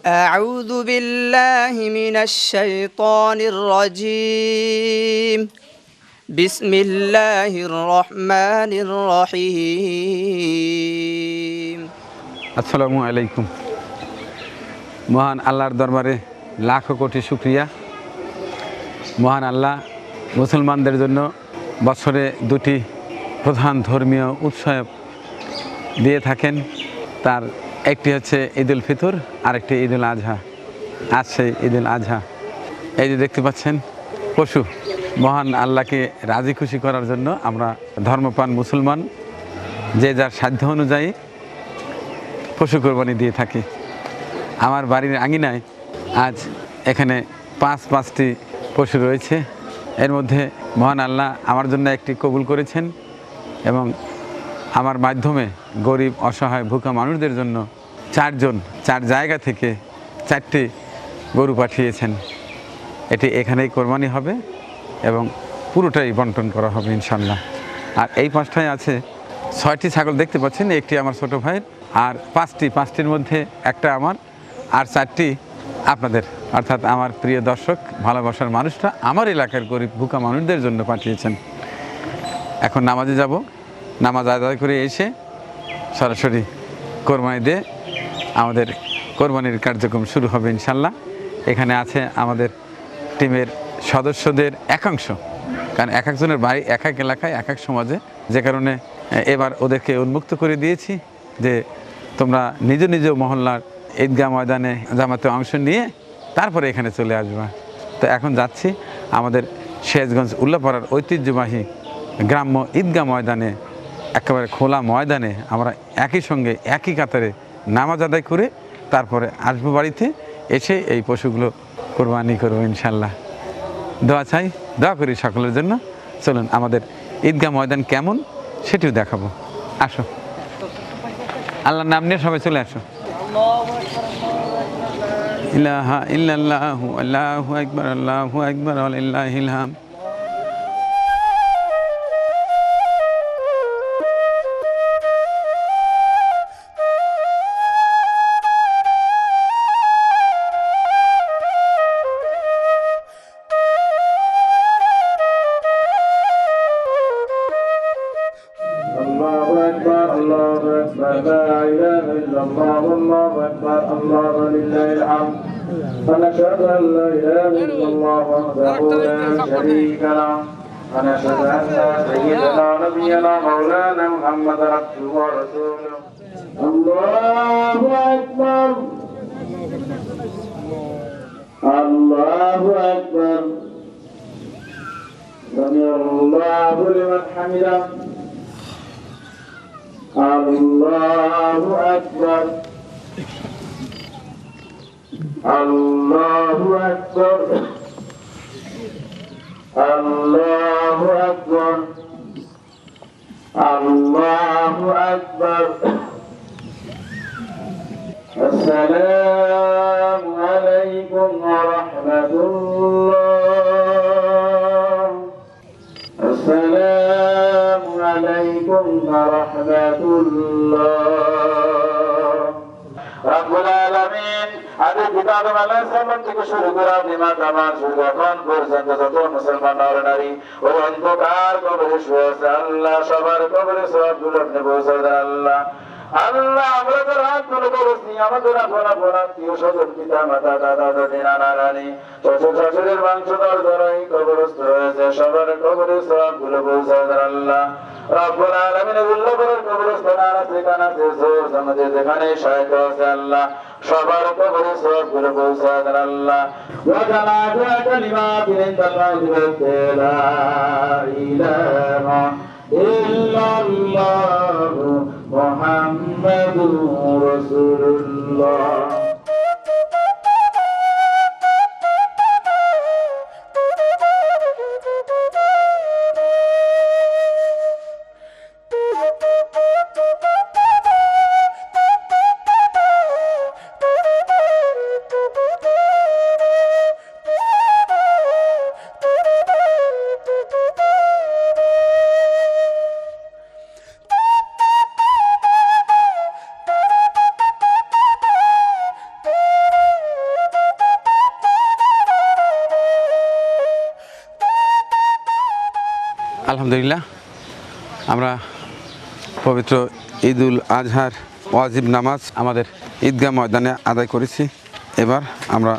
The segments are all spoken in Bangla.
أعوذ بالله من الشيطان الرجيم بسم الله الرحمن الرحيم আসসালামু আলাইকুম। মহান আল্লাহর দরবারে লাখো কোটি শুকরিয়া। মহান আল্লাহ মুসলমানদের জন্য বছরে দুটি প্রধান ধর্মীয় উৎসব দিয়ে থাকেন। তার একটি হচ্ছে ঈদুল ফিতর, আরেকটি ঈদুল আজহা। আজ সেই ঈদুল আজহা। এই যে দেখতে পাচ্ছেন পশু, মহান আল্লাহকে রাজি খুশি করার জন্য আমরা ধর্মপ্রাণ মুসলমান যে যার সাধ্য অনুযায়ী পশু কোরবানি দিয়ে থাকি। আমার বাড়ির আঙিনায় আজ এখানে পাঁচটি পশু রয়েছে। এর মধ্যে মহান আল্লাহ আমার জন্য একটি কবুল করেছেন এবং আমার মাধ্যমে গরিব অসহায় ভুকা মানুষদের জন্য চার জায়গা থেকে 4টি গরু পাঠিয়েছেন। এটি এখানেই কোরবানি হবে এবং পুরোটাই বন্টন করা হবে ইনশাল্লাহ। আর এই পাঁচটায় আছে 6টি ছাগল দেখতে পাচ্ছেন, একটি আমার ছোট ভাইয়ের, আর পাঁচটির মধ্যে একটা আমার, আর 4টি আপনাদের, অর্থাৎ আমার প্রিয় দর্শক ভালোবাসার মানুষরা আমার এলাকার গরিব ভুকা মানুষদের জন্য পাঠিয়েছেন। এখন নামাজে যাব, নামাজ আদায় করে এসে সরাসরি কোরবানি দিয়ে আমাদের কোরবানির কার্যক্রম শুরু হবে ইনশাল্লাহ। এখানে আছে আমাদের টিমের সদস্যদের একাংশ, কারণ এক একজনের বাড়ি এক এক এলাকায় এক এক সমাজে, যে কারণে এবার ওদেরকে উন্মুক্ত করে দিয়েছি যে তোমরা নিজ নিজ মহল্লার ঈদগাহ ময়দানে জামাতে অংশ নিয়ে তারপরে এখানে চলে আসবা। তো এখন যাচ্ছি আমাদের শেষগঞ্জ উল্লাপাড়ার ঐতিহ্যবাহী গ্রাম্য ঈদগাহ ময়দানে, একেবারে খোলা ময়দানে আমরা একই সঙ্গে একই কাতারে নামাজ আদায় করে তারপরে আসবো বাড়িতে, এসে এই পশুগুলো কোরবানি করবো ইনশাল্লাহ। দোয়া চাই, দোয়া করি সকলের জন্য। চলুন আমাদের ঈদগাহ ময়দান কেমন সেটিও দেখাবো। আসো, আল্লাহর নাম নিয়ে সবাই চলে আসো। ইলাহা ইল্লাল্লাহু আল্লাহু আকবার আল্লাহু আকবার ওয়ালিল্লাহিল হামদ। ونشهد أن لا إله إلا الله وحده لا شريك له ونشهد أن سيدنا نبينا مولانا محمد عبده ورسوله. الله أكبر الله أكبر سمع الله لمن حمده. الله أكبر الله أكبر الله أكبر الله أكبر. السلام عليكم ورحمة الله. السلام عليكم ورحمة الله. رب العالمين আদি পিতা আদম আলাইহিস সালাম থেকে শুরু করে নিমা তামাম এখন পর্যন্ত যত মুসলমান নর-নারী ও অন্ধকার কবরে শুয়ে আছে, আল্লাহ সবার কবরে সওয়াবগুলো আপনি পৌঁছে দেন আল্লাহ। আল্লাহ আমরা তো রাত করে করেছি, আমাদের আপন আত্মীয় স্বজন, পিতা মাতা, দাদা দাদি, নানা নানি, শ্বশুর শাশুড়ির বংশধর যারা এই কবরস্থ হয়েছে সবার কবরে সওয়াবগুলো পৌঁছে দেন আল্লাহ। রব্বুল আলামিন উল্লাহর কবরস্থান আছে, কানাতে জোর আমাদের যেখানে শায়খ আছে আল্লাহ সবার কবরে সওয়াবগুলো পৌঁছে দেন আল্লাহ। ওয়া জানাতু কালিমাতিন ইনদাল্লাহি লা ইলাহা ইল্লাল্লাহু মুহাম্মাদুর রাসূলুল্লাহ। আলহামদুলিল্লাহ, আমরা পবিত্র ঈদুল আজহার ওয়াজিব নামাজ আমাদের ঈদগাহ ময়দানে আদায় করেছি। এবার আমরা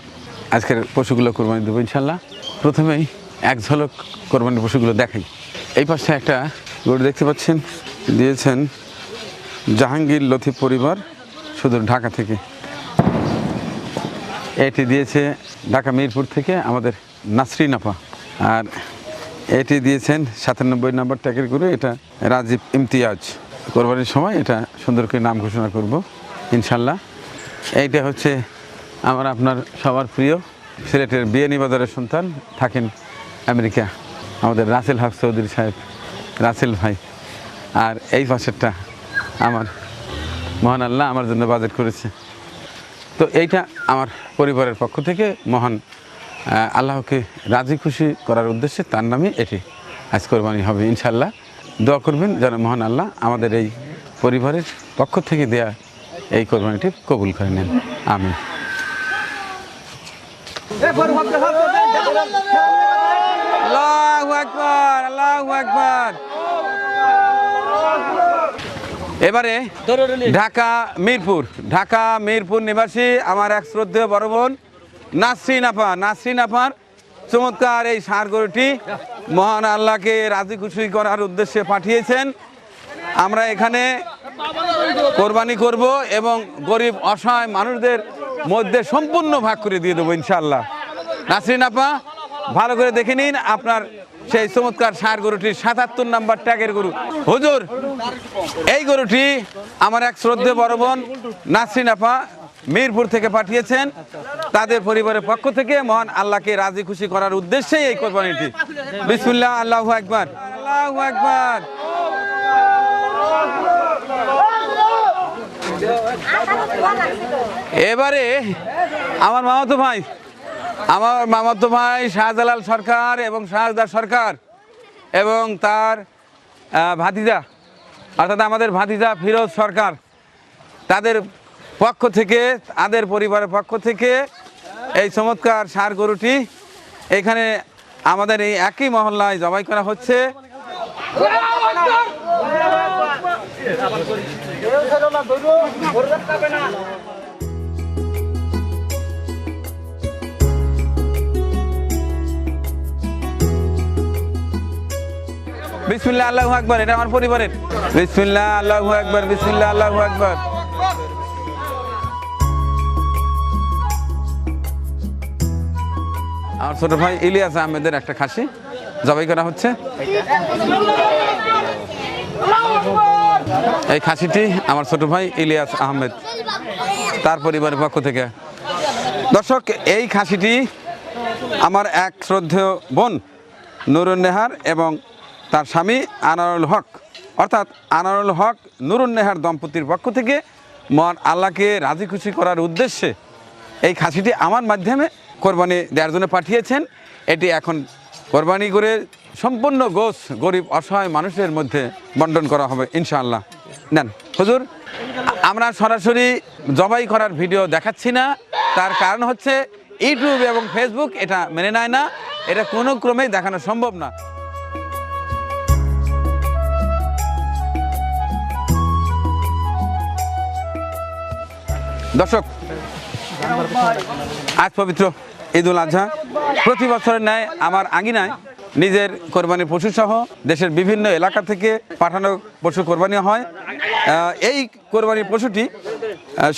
আজকের পশুগুলো কোরবানি দেবো ইনশাল্লাহ। প্রথমেই এক ঝলক কোরবানির পশুগুলো দেখাই। এই পাশে একটা গরু দেখতে পাচ্ছেন, দিয়েছেন জাহাঙ্গীর লতিফ পরিবার সুদূর ঢাকা থেকে। এটি দিয়েছে ঢাকা মিরপুর থেকে আমাদের নাসরিন আপা। আর এটি দিয়েছেন 97 নম্বর ট্যাগের গরু, এটা রাজীব ইমতিয়াজ। কোরবানির সময় এটা সুন্দর করে নাম ঘোষণা করব ইনশাল্লাহ। এইটা হচ্ছে আমার আপনার সবার প্রিয় সিলেটের বিয়ানী বাজারের সন্তান, থাকেন আমেরিকা, আমাদের রাসেল হক চৌধুরী সাহেব, রাসেল ভাই। আর এই পাশেরটা আমার মহান আল্লাহ আমার জন্য বাজেট করেছে। তো এইটা আমার পরিবারের পক্ষ থেকে মহান আল্লাহকে রাজি খুশি করার উদ্দেশ্যে তার নামে এটি আজ কোরবানি হবে ইনশাল্লাহ। দোয়া করবেন যেন মহান আল্লাহ আমাদের এই পরিবারের পক্ষ থেকে দেয়া এই কোরবানিটি কবুল করে নেন, আমিন। আল্লাহু আকবার, আল্লাহু আকবার। এবারে ঢাকা মিরপুর নিবাসী আমার এক শ্রদ্ধেয় বড় বোন নাসরিন আপার চমৎকার এই ষাঁড় গরুটি মহান আল্লাহকে রাজি খুশি করার উদ্দেশ্যে পাঠিয়েছেন। আমরা এখানে কোরবানি করব এবং গরিব অসহায় মানুষদের মধ্যে সম্পূর্ণ ভাগ করে দিয়ে দেবো ইনশাআল্লাহ। নাসরিন আপা, ভালো করে দেখে নিন আপনার সেই চমৎকার ষাঁড় গরুটির 77 নম্বর ট্যাগের গরু। হুজুর, এই গরুটি আমার এক শ্রদ্ধেয় বড় বোন নাসরিন আপা মিরপুর থেকে পাঠিয়েছেন। তাদের পরিবারের পক্ষ থেকে মহান আল্লাহকে রাজি খুশি করার উদ্দেশ্যেই এই কোরবানিটি। বিসমিল্লাহ, আল্লাহু আকবার, আল্লাহু আকবার। এবারে আমার মামাতো ভাই শাহজালাল সরকার এবং শাহজাদা সরকার এবং তার ভাতিজা, অর্থাৎ আমাদের ভাতিজা ফিরোজ সরকার, তাদের পক্ষ থেকে, তাদের পরিবারের পক্ষ থেকে এই চমৎকার ষাঁড় গরুটি এখানে আমাদের এই একই মহল্লায় জবাই করা হচ্ছে। বিসমিল্লাহ, আল্লাহু আকবার। এটা আমার পরিবারের। বিসমিল্লাহ, আল্লাহু আকবার, বিসমিল্লাহ, আল্লাহু আকবার। আমার ছোট ভাই ইলিয়াস আহমেদের একটা খাসি জবাই করা হচ্ছে। এই খাসিটি আমার ছোট ভাই ইলিয়াস আহমেদ, তার পরিবারের পক্ষ থেকে। দর্শক, এই খাসিটি আমার এক শ্রদ্ধেয় বোন নুরুন নেহার এবং তার স্বামী আনারুল হক, অর্থাৎ আনারুল হক নুরুন নেহার দম্পতির পক্ষ থেকে মহান আল্লাহকে রাজি খুশি করার উদ্দেশ্যে এই খাসিটি আমার মাধ্যমে কোরবানি দেওয়ার জন্য পাঠিয়েছেন। এটি এখন কোরবানি করে সম্পূর্ণ গোশ গরিব অসহায় মানুষের মধ্যে বন্টন করা হবে ইনশাআল্লাহ। নেন হুজুর, আমরা সরাসরি জবাই করার ভিডিও দেখাচ্ছি না, তার কারণ হচ্ছে ইউটিউব এবং ফেসবুক এটা মেনে নেয় না, এটা কোনো ক্রমেই দেখানো সম্ভব না। দর্শক, আজ পবিত্র ঈদুল আজহা। প্রতি বছরের ন্যায় আমার আঙিনায় নিজের কোরবানির পশু সহ দেশের বিভিন্ন এলাকা থেকে পাঠানো পশু কোরবানি হয়। এই কোরবানির পশুটি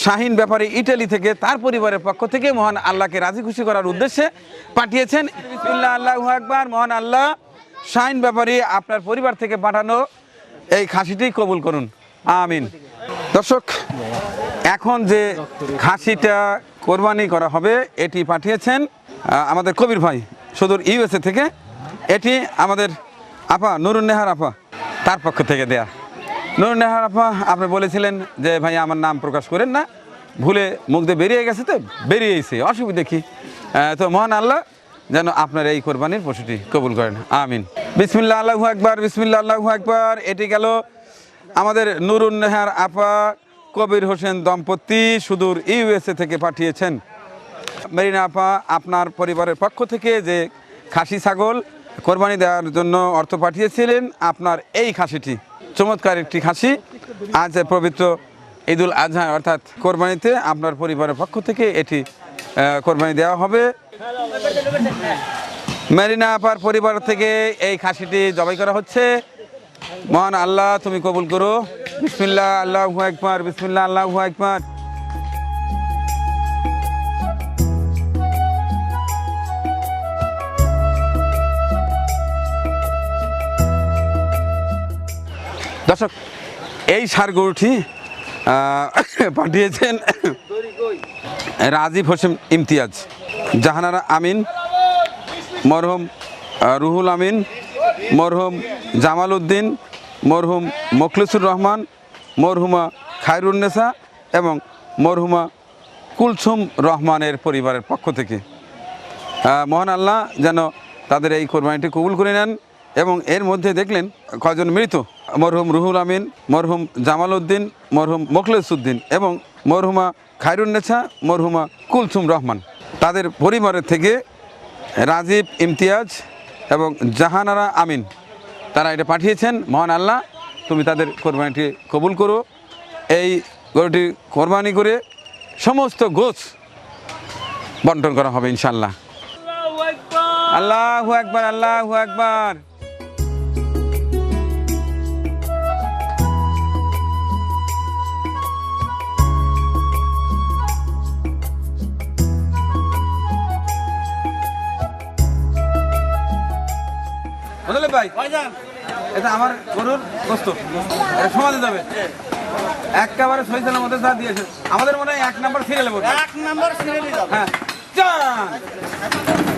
শাহিন ব্যাপারী ইটালি থেকে তার পরিবারের পক্ষ থেকে মহান আল্লাহকে রাজি খুশি করার উদ্দেশ্যে পাঠিয়েছেন। বিসমিল্লাহ, আল্লাহু আকবার। মহান আল্লাহ শাহিন ব্যাপারী আপনার পরিবার থেকে পাঠানো এই খাসিটি কবুল করুন, আমিন। দর্শক, এখন যে খাসিটা কোরবানি করা হবে এটি পাঠিয়েছেন আমাদের কবির ভাই সুদূর ইউএসএ থেকে। এটি আমাদের আপা নুরুন নেহার আপা, তার পক্ষ থেকে দেয়া। নুরুন নেহার আপা, আপনি বলেছিলেন যে ভাই আমার নাম প্রকাশ করেন না, ভুলে মুখ দিয়ে বেরিয়ে গেছে, তো বেরিয়েছে, অসুবিধা কি। তো মহান আল্লাহ যেন আপনার এই কোরবানির পশুটি কবুল করেন, আমিন। বিসমিল্লাহ, আল্লাহু আকবার, বিসমিল্লাহ, আল্লাহু আকবার। এটি গেল আমাদের নুরুন নেহার আপা কবির হোসেন দম্পতি সুদূর ইউএসএ থেকে পাঠিয়েছেন। মেরিনা আপা, আপনার পরিবারের পক্ষ থেকে যে খাসি ছাগল কোরবানি দেওয়ার জন্য অর্থ পাঠিয়েছিলেন আপনার এই খাসিটি, চমৎকার একটি খাসি। আজ পবিত্র ঈদুল আজহা অর্থাৎ কোরবানিতে আপনার পরিবারের পক্ষ থেকে এটি কোরবানি দেওয়া হবে। মেরিনা আপার পরিবার থেকে এই খাসিটি জবাই করা হচ্ছে। মহান আল্লাহ তুমি কবুল করো। বিসমিল্লাহ, আল্লাহু আকবার, বিসমিল্লাহ, আল্লাহু আকবার। দর্শক, এই ষাঁড় গরুটি পাঠিয়েছেন রাজীব হোসেন ইমতিয়াজ, জাহানারা আমিন, মরহুম রুহুল আমিন, মরহুম জামাল উদ্দিন, মরহুম মোখলেসুর রহমান, মরহুমা খায়রুন্নেসা এবং মরহুমা কুলসুম রহমানের পরিবারের পক্ষ থেকে। মহান আল্লাহ যেন তাদের এই কোরবানিটি কবুল করে নেন। এবং এর মধ্যে দেখলেন কয়জন মৃত, মরহুম রুহুল আমিন, মরহুম জামাল উদ্দিন, মরহুম মোখলেস উদ্দিন এবং মরহুমা খায়রুন্নেসা, মরহুমা কুলসুম রহমান। তাদের পরিবারের থেকে রাজীব ইমতিয়াজ এবং জাহানারা আমিন তারা এটা পাঠিয়েছেন। মহান আল্লাহ তুমি তাদের কোরবানিটি কবুল করো। এই গরুটি কোরবানি করে সমস্ত গোছ বন্টন করা হবে ইনশাল্লাহ। আল্লাহু আকবার, আল্লাহু আকবার। ভাই এটা আমার গরুর গোস্ত, এটা সমাজে যাবে একেবারে সহিসালের মধ্যে যা দিয়েছে। আমাদের মনে হয় 1 নাম্বার সিরিয়ালে বলবে, 1 নাম্বার সিরিয়ালে যাবে। হ্যাঁ যা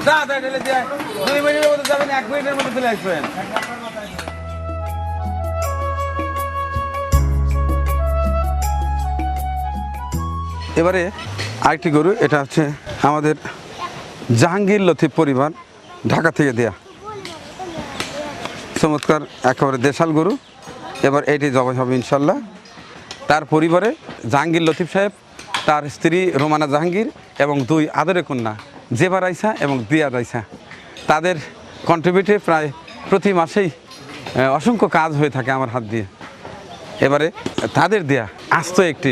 যা ঢেলে দিয়ে 2 মিনিটের মধ্যে যাবেন, 1 মিনিটের মধ্যে চলে আসবেন। এবারে আরেকটি গরু, এটা হচ্ছে আমাদের জাহাঙ্গীর লতিফ পরিবার ঢাকা থেকে দেয়া চমৎকার একেবারে দেশাল গরু। এবার এটি জবাই হবে ইনশাল্লাহ। তার পরিবারে জাহাঙ্গীর লতিফ সাহেব, তার স্ত্রী রোমানা জাহাঙ্গীর এবং 2 আদরের কন্যা জেবা রাইসা এবং দিয়া রাইসা, তাদের কন্ট্রিবিউটে প্রায় প্রতি মাসেই অসংখ্য কাজ হয়ে থাকে আমার হাত দিয়ে। এবারে তাদের দেয়া আস্ত একটি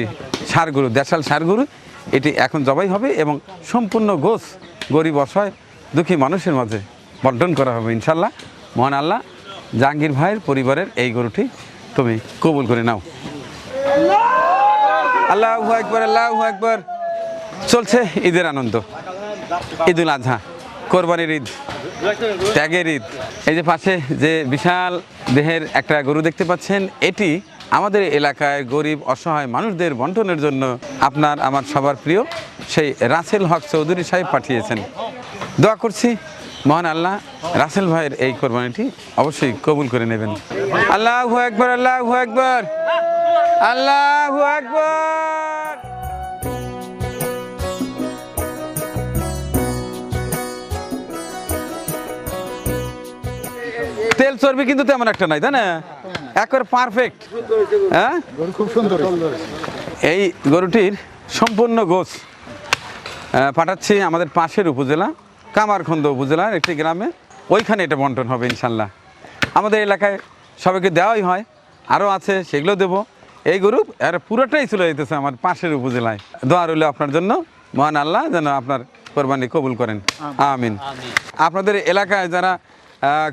ষাঁড় গরু, দেশাল ষাঁড় গরু, এটি এখন জবাই হবে এবং সম্পূর্ণ গোছ গরিব অসহায় দুঃখী মানুষের মাঝে বন্টন করা হবে ইনশাল্লাহ। মহান আল্লাহ জাহাঙ্গীর ভাইয়ের পরিবারের এই গরুটি তুমি কবুল করে নাও। আল্লাহু আকবার, আল্লাহু আকবার। চলছে ঈদের আনন্দ, ঈদুল আজহা, কোরবানির ঈদ, ত্যাগের ঈদ। এই যে পাশে যে বিশাল দেহের একটা গরু দেখতে পাচ্ছেন, এটি আমাদের এলাকায় গরিব অসহায় মানুষদের বন্টনের জন্য আপনার আমার সবার প্রিয় সেই রাসেল হক চৌধুরী সাহেব পাঠিয়েছেন। দোয়া করছি মহান আল্লাহ রাসেল ভাইয়ের এই কোরবানিটি অবশ্যই কবুল করে নেবেন। আল্লাহু আকবার, আল্লাহু আকবার, আল্লাহু আকবার। তেল চর্বি কিন্তু তেমন একটা নাই, তাই না? একবার পারফেক্ট। হ্যাঁ, খুব সুন্দর। এই গরুটির সম্পূর্ণ গোছ পাঠাচ্ছি আমাদের পাশের উপজেলা কামারখন্দ উপজেলার একটি গ্রামে, ওইখানে এটা বন্টন হবে ইনশাল্লাহ। আমাদের এলাকায় সবাইকে দেওয়াই হয়, আরও আছে সেগুলো দেবো। এই গরু আর পুরোটাই চলে যেতেছে আমার পাশের উপজেলায়। দোয়া রইল আপনার জন্য, মহান আল্লাহ যেন আপনার কোরবানি কবুল করেন, আমিন। আপনাদের এলাকায় যারা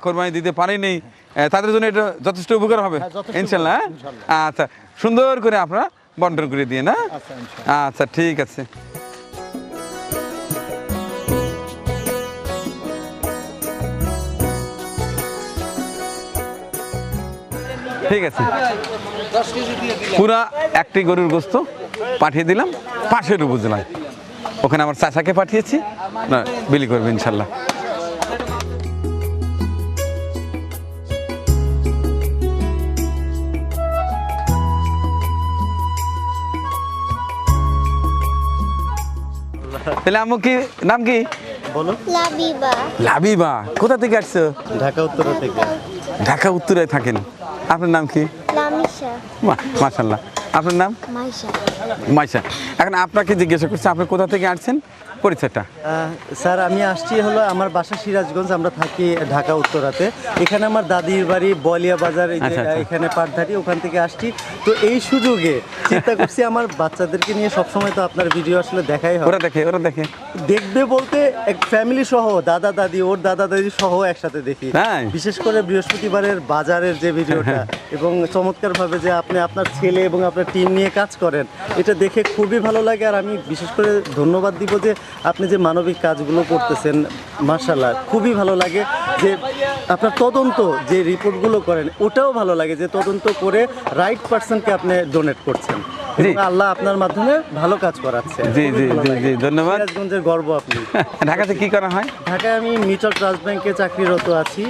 কোরবানি দিতে পারেনি তাদের জন্য এটা যথেষ্ট উপকার হবে ইনশাল্লাহ। আচ্ছা, সুন্দর করে আপনারা বন্টন করে দিয়ে না। আচ্ছা, ঠিক আছে। ঠিক আছে, পুরা একটি গরুর গোস্ত পাঠিয়ে দিলাম পাশের উপজেলায়, ওখানে আমার চাচাকে পাঠিয়েছি, না বিলি করবে ইনশাল্লাহ। তাহলে আম্মু কি নাম কি বলো? লাবিবা। লাবিবা, কোথা থেকে আসছো? ঢাকা উত্তরা থেকে। ঢাকা উত্তরায় থাকেন। আপনার নাম কি? লামিশা। মাশাআল্লাহ। আপনার নাম? মাইশা। মাইশা। এখন আপনাকে জিজ্ঞাসা করছি, আপনি কোথা থেকে আসছেন, পরিচয়টা। স্যার আমি আসছি হলো আমার বাসা সিরাজগঞ্জ, আমরা থাকি ঢাকা উত্তরাতে। এখানে আমার দাদির বাড়ি বলিয়া বাজার, এই যে আচ্ছা, আচ্ছা। এখানে পাটধারি, ওখান থেকে আসছি। তো এই সুযোগে চিন্তা করছি আমার বাচ্চাদেরকে নিয়ে সবসময় তো আপনার ভিডিও আসলে দেখাই হয়, ওরা দেখে দেখবে বলতে এক ফ্যামিলি সহ দাদা দাদি, ওর দাদা দাদি সহ একসাথে দেখি। তাই? বিশেষ করে বৃহস্পতিবারের বাজারের যে ভিডিওটা এবং চমৎকারভাবে যে আপনি আপনার ছেলে এবং আপনার টিম নিয়ে কাজ করেন, এটা দেখে খুবই ভালো লাগে। আর আমি বিশেষ করে ধন্যবাদ দিব যে আপনি যে মানবিক কাজগুলো করতেছেন, মাশাআল্লাহ খুবই ভালো লাগে। যে আপনার তদন্ত যে রিপোর্টগুলো করেন, ওটাও ভালো লাগে যে তদন্ত করে রাইট পারসনকে আপনি ডোনেট করছেন এবং আল্লাহ আপনার মাধ্যমে ভালো কাজ করাচ্ছে। জি খুবই জি ভালো জি লাগে। জি ধন্যবাদ। সিরাজগঞ্জের গর্ব আপনি। ঢাকাতে কি করা হয়? ঢাকায় আমি মিটল ট্রাস্ট ব্যাংকে চাকরিরত আছি।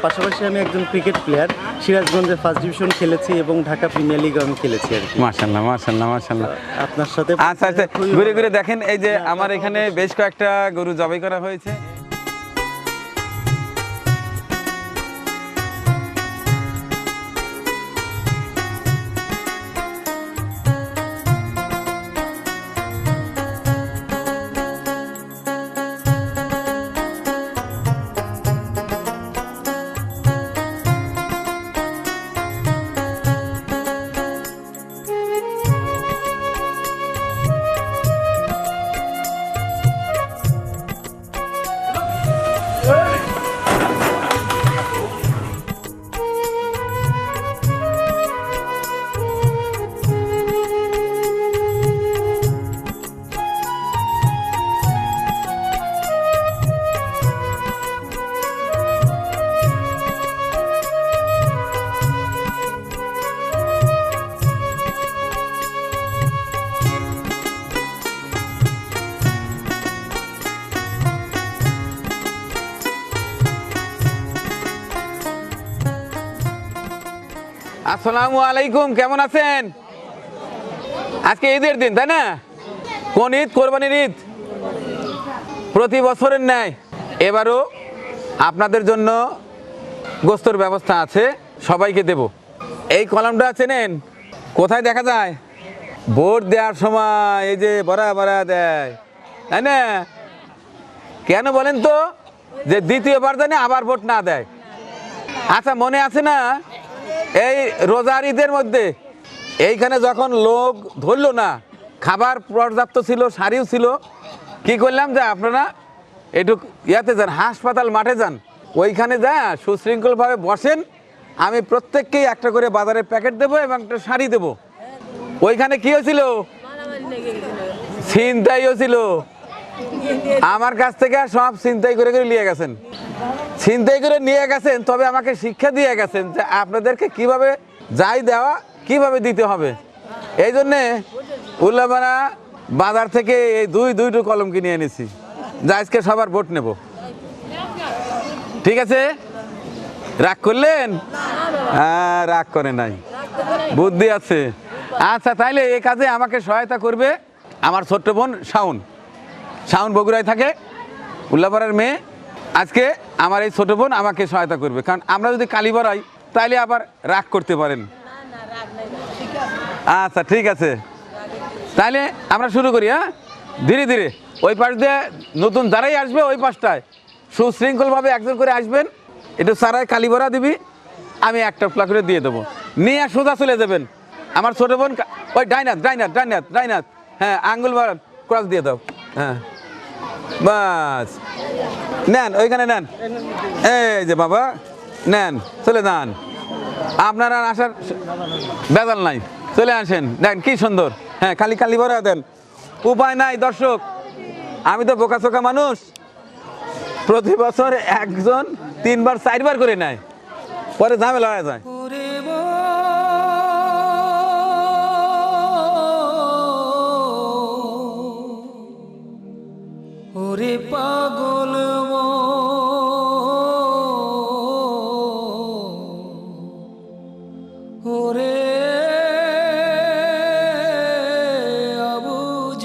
পাশাপাশি আমি একজন ক্রিকেট প্লেয়ার, সিরাজগঞ্জে ফার্স্ট ডিভিশন খেলেছি এবং ঢাকা প্রিমিয়ার লিগ আমি খেলেছি আর কি। মাশাআল্লাহ মাশাআল্লাহ মাশাআল্লাহ। আপনার সাথে আচ্ছা আচ্ছা, খুবই ঘুরে ভালো ঘুরে দেখেন, এই যে আমার এখানে বেশ কয়েকটা গরু জবাই করা হয়েছে। আসসালামু আলাইকুম, কেমন আছেন? আজকে ঈদের দিন, তাই না? কোন ঈদ? কোরবানির ঈদ। প্রতি বছরের ন্যায় এবারও আপনাদের জন্য গোস্তর ব্যবস্থা আছে, সবাইকে দেব। এই কলামটা চেনেন? কোথায় দেখা যায়? ভোট দেওয়ার সময় এই যে বড়া বড়া দেয়, তাই না? কেন বলেন তো? যে দ্বিতীয়বার জানে আবার ভোট না দেয়। আচ্ছা, মনে আছে না এই রোজার ঈদের মধ্যে এইখানে যখন লোক ধরলো না, খাবার পর্যাপ্ত ছিল, সারিও ছিল, কি করলাম যে আপনারা একটু ইয়াতে যান, হাসপাতাল মাঠে যান, ওইখানে যা সুশৃঙ্খলভাবে বসেন, আমি প্রত্যেককেই একটা করে বাজারের প্যাকেট দেবো এবং একটা শাড়ি দেবো। ওইখানে কি হয়েছিল? ছিনতাই হয়েছিল। আমার কাছ থেকে সব ছিনতাই করে করে নিয়ে গেছেন, ছিনতাই করে নিয়ে গেছেন। তবে আমাকে শিক্ষা দিয়ে গেছেন যে আপনাদেরকে কিভাবে যাই দেওয়া কিভাবে দিতে হবে। এই জন্যে উল্লামারা বাজার থেকে এই দুইটো কলম কিনে এনেছি, যা আজকে সবার ভোট নেব। ঠিক আছে? রাগ করলেন? হ্যাঁ, রাগ করে নাই, বুদ্ধি আছে। আচ্ছা, তাইলে এই কাজে আমাকে সহায়তা করবে আমার ছোট্ট বোন শাওন। শাওন বগুড়ায় থাকে, উল্লাপাড়ার মেয়ে। আজকে আমার এই ছোট বোন আমাকে সহায়তা করবে, কারণ আমরা যদি কালি বাড়াই তাইলে আবার রাগ করতে পারেন। আচ্ছা ঠিক আছে, তাহলে আমরা শুরু করি। হ্যাঁ, ধীরে ধীরে ওই পাশ দিয়ে নতুন যারাই আসবে ওই পাশটায় সুশৃঙ্খলভাবে একজন করে আসবেন, একটু সারায় কালি ভরা দিবি, আমি একটা প্লা করে দিয়ে দেবো, নিয়ে সোজা চলে যাবেন। আমার ছোট বোন ওই ডাইনাথ ডাইনাথ ডাইনাথ ডাইনাথ, হ্যাঁ, আঙ্গুল বাড়ান, ক্রস দিয়ে দাও। হ্যাঁ, বাস, নেন ওইখানে নেন। এই যে বাবা, নেন, চলে যান। আপনারা আসার বেজাল নাই, চলে আসেন। দেন কি সুন্দর। হ্যাঁ, খালি খালি ভরা দেন, উপায় নাই। দর্শক, আমি তো বোকাচোকা মানুষ, প্রতি বছর একজন 3বার 4বার করে নেয়, পরে ঝামেলা হয়ে যায়। ওরে পাগল ওরে অবুঝ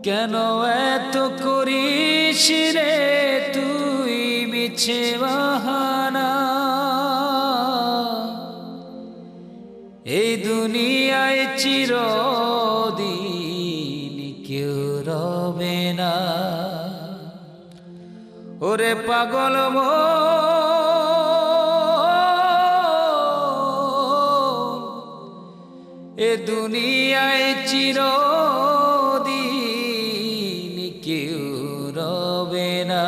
কেন এত করিস রে তুই মিছে বাহানা? এই দুনিয়ায় চিরদিন কেউ রবে না। ওরে পাগল এ দুনিয়ায় চিরদিন কেউ রবে না।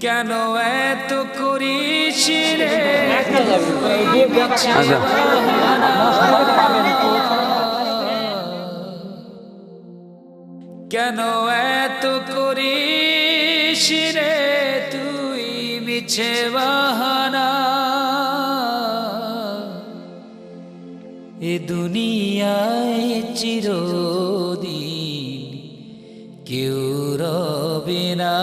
কেন এত করিস রে কেন এত করিস রে তুই মিছে বাহানা। এ দুনিয়ায় চিরদিন কেউ রবে না।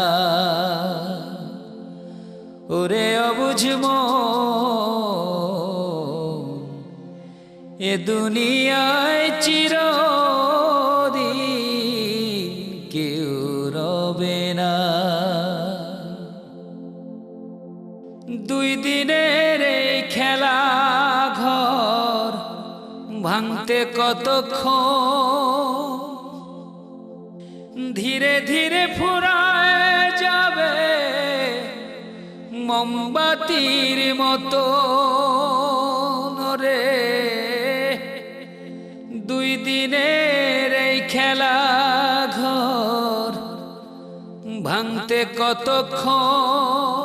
ওরে অবুঝ মন এ দুনিয়ায় চিরদিন কেউ রবে না। দুই দিনের এই খেলা ঘর ভাঙতে কতক্ষণ, ধীরে ধীরে ফুরায় যাবে মোমবাতির মতো রে। দুই দিনের এই খেলা ঘর ভাঙতে কতক্ষণ,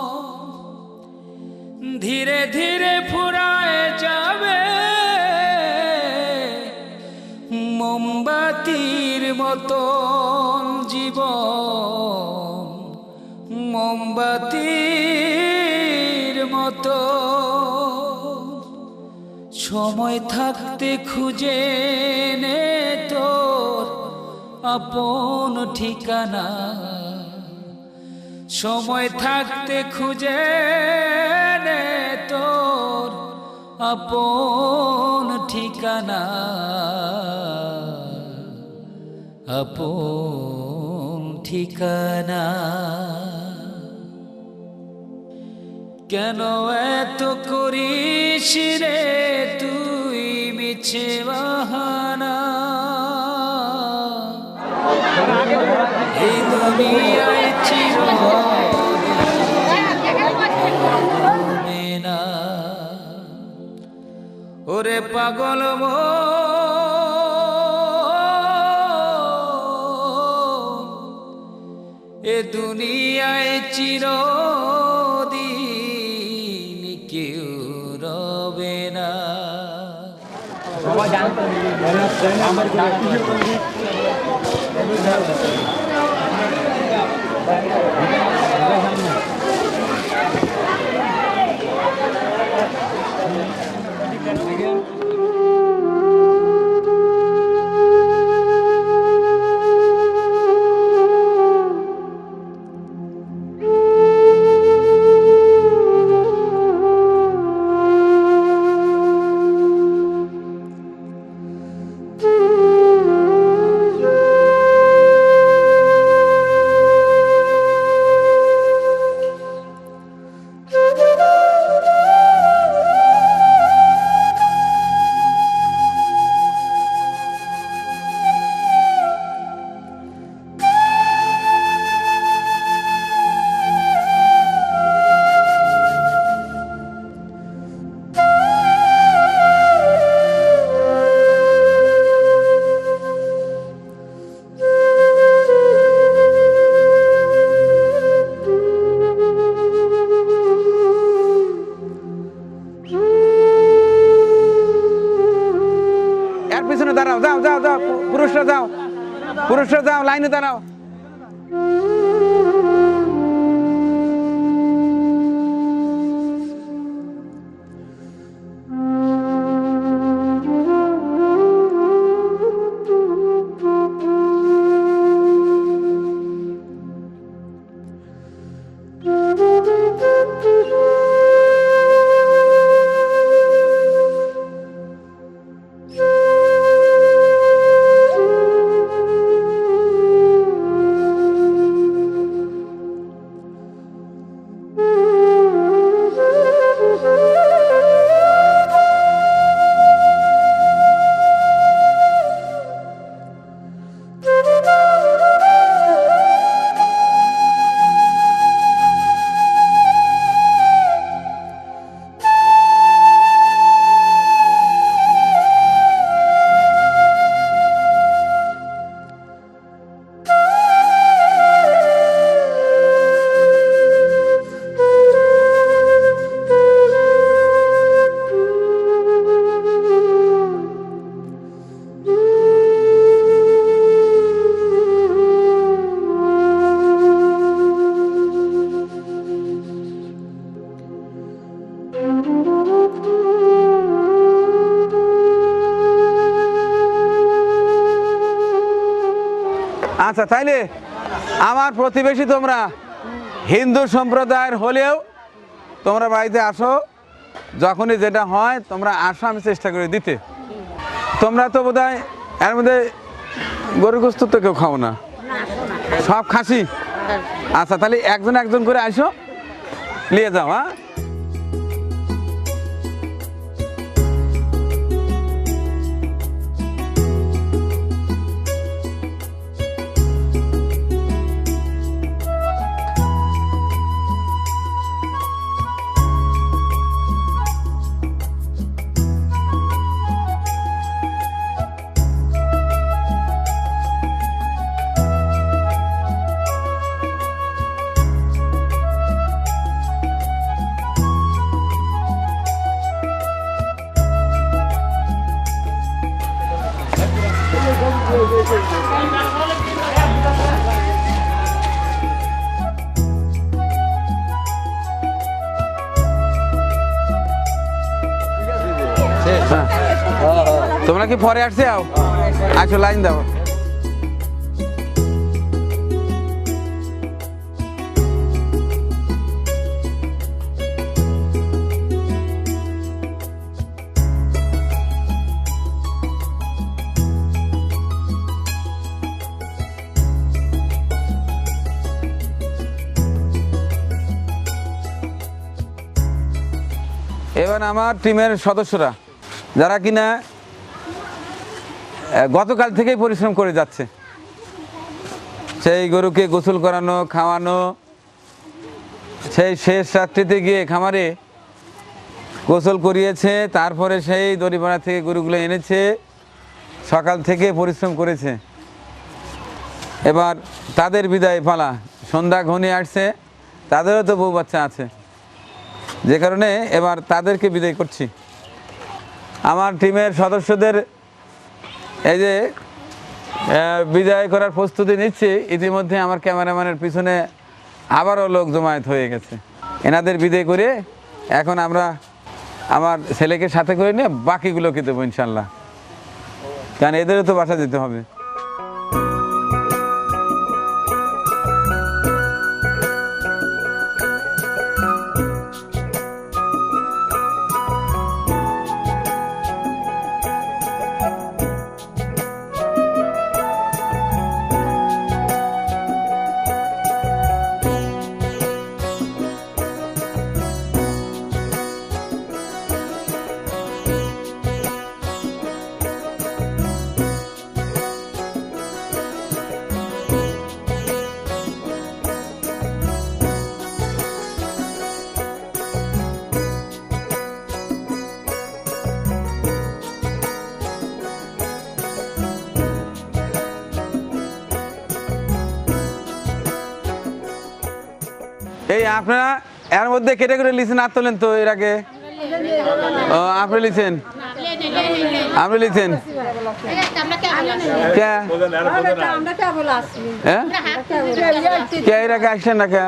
ধীরে ধীরে ফুরায় যাবে মোমবাতির মতো জীবন, মোমবাতির মতো। সময় থাকতে খুঁজে নে তোর আপন ঠিকানা। সময় থাকতে খুঁজে নে তোর আপন ঠিকানা, আপন ঠিকানা। কেন এত করিস রে তুই মিছে বাহানা। এই দুনিয়ায় চিরদিন না। ওরে পাগল এ দুনিয়ায় চিরদিন কেউ রবে না। পিছনে দাঁড়াও, যাও যাও যাও, পুরুষরা যাও, পুরুষরা যাও, লাইনে দাঁড়াও। আচ্ছা, তাইলে আমার প্রতিবেশী তোমরা হিন্দু সম্প্রদায়ের হলেও তোমরা বাড়িতে আসো, যখনই যেটা হয় তোমরা আসো, আমি চেষ্টা করে দিতে। তোমরা তো বোধহয় এর মধ্যে গরুর গোস্ত তো কেউ খাও না, সব খাসি। আচ্ছা, তাহলে একজন একজন করে আসো, নিয়ে যাও। হ্যাঁ, তোমরা কি পরে আসছে? আসো, লাইন দাও। এবার আমার টিমের সদস্যরা যারা কিনা গতকাল থেকেই পরিশ্রম করে যাচ্ছে, সেই গরুকে গোসল করানো, খাওয়ানো, সেই শেষ রাত্রিতে গিয়ে খামারে গোসল করিয়েছে, তারপরে সেই দড়িপাড়া থেকে গরুগুলো এনেছে, সকাল থেকে পরিশ্রম করেছে। এবার তাদের বিদায় পালা, সন্ধ্যা ঘনিয়ে আসছে, তাদেরও তো বউ বাচ্চা আছে, যে কারণে এবার তাদেরকে বিদায় করছি। আমার টিমের সদস্যদের এই যে বিদায় করার প্রস্তুতি নিচ্ছি, ইতিমধ্যে আমার ক্যামেরাম্যানের পিছনে আবারও লোক জমায়েত হয়ে গেছে। এনাদের বিদায় করে এখন আমরা আমার ছেলেকে সাথে করে নিয়ে বাকিগুলোকে দেবো ইনশাল্লাহ, কারণ এদেরও তো বাসা যেতে হবে। এই আপনারা এর মধ্যে কেটে কেটে লিখছেন, আর তোলেন তো এর আগে? আপনি লিখছেন, আপনি লিখছেন কে? এর আগে আসছেন না কে?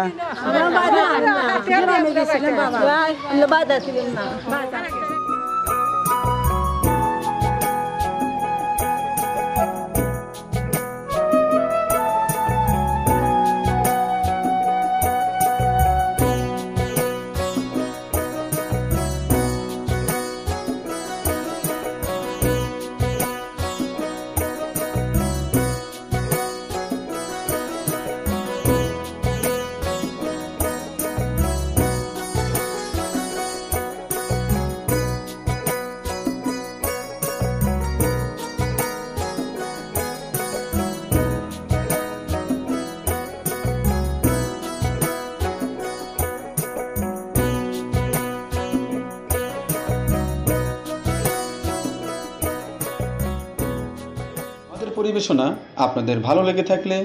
পরিবেশনা আপনাদের ভালো লেগে থাকলে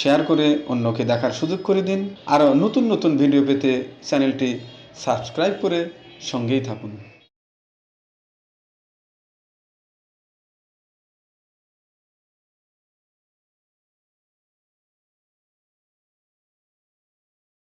শেয়ার করে অন্যকে দেখার সুযোগ করে দিন। আরও নতুন নতুন ভিডিও পেতে চ্যানেলটি সাবস্ক্রাইব করে সঙ্গেই থাকুন।